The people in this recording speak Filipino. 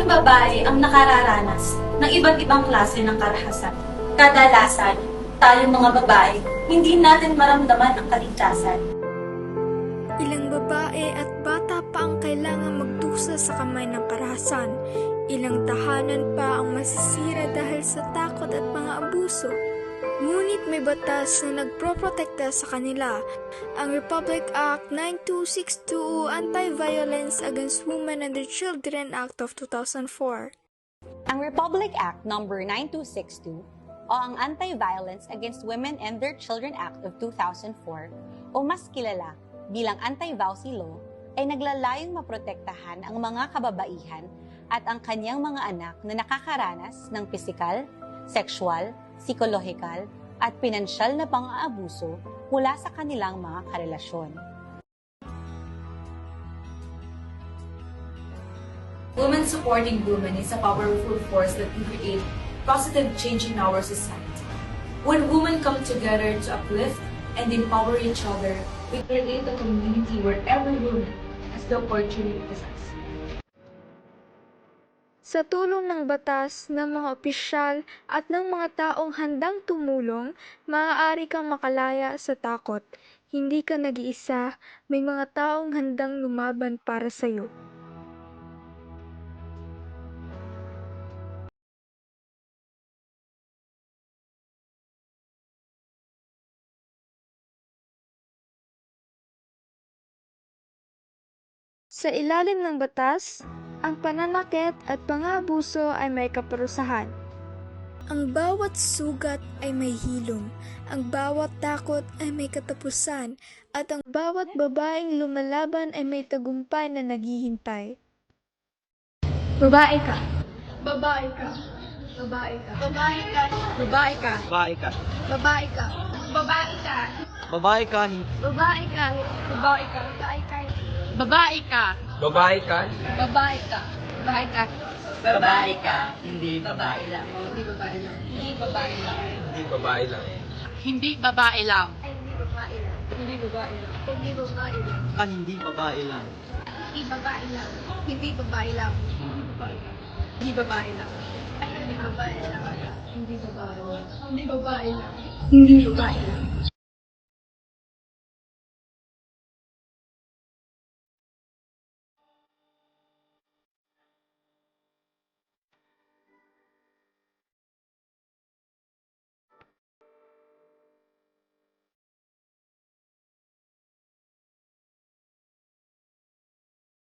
Maraming babae ang nakararanas ng iba't ibang klase ng karahasan. Kadalasan, tayong mga babae, hindi natin maramdaman ang kaligtasan. Ilang babae at bata pa ang kailangan magdusa sa kamay ng karahasan. Ilang tahanan pa ang masisira dahil sa takot at mga abuso. Ngunit may batas na nagproprotekta sa kanila, ang Republic Act 9262 Anti-Violence Against Women and Their Children Act of 2004. Ang Republic Act No. 9262 o ang Anti-Violence Against Women and Their Children Act of 2004 o mas kilala bilang Anti-VAUSI Law ay naglalayong maprotektahan ang mga kababaihan at ang kanyang mga anak na nakakaranas ng pisikal, sexual, psikolohikal at pinansyal na pang-aabuso mula sa kanilang mga karelasyon. Women supporting women is a powerful force that can create positive change in our society. When women come together to uplift and empower each other, we create a community where every woman has the opportunity to succeed. Sa tulong ng batas, ng mga opisyal at ng mga taong handang tumulong, maaari kang makalaya sa takot. Hindi ka nag-iisa, may mga taong handang lumaban para sa iyo. Sa ilalim ng batas, ang pananakit at pang-aabuso ay may kaparusahan. Ang bawat sugat ay may hilom, ang bawat takot ay may katapusan, at ang bawat babaeng lumalaban ay may tagumpay na naghihintay. Babae ka. Babae ka. Babae ka. Babae ka. Babae ka. Babae ka. Babae ka. Babae ka. Babae ka. Babae ka. Babae ka. Babae ka. Babae ka. Babae ka. Babae ka. Babae ka. Babae ka. Hindi babae lang. Hindi babae lang. Hindi babae lang. Hindi babae lang. Hindi babae lang. Ay, hindi babae lang. Hindi babae lang. Hindi babae lang. Hindi babae lang. Hindi babae lang. Hindi babae lang. Hindi babae lang. Ay, hindi babae lang. Hindi babae lang. Hindi babae lang. Hindi babae lang.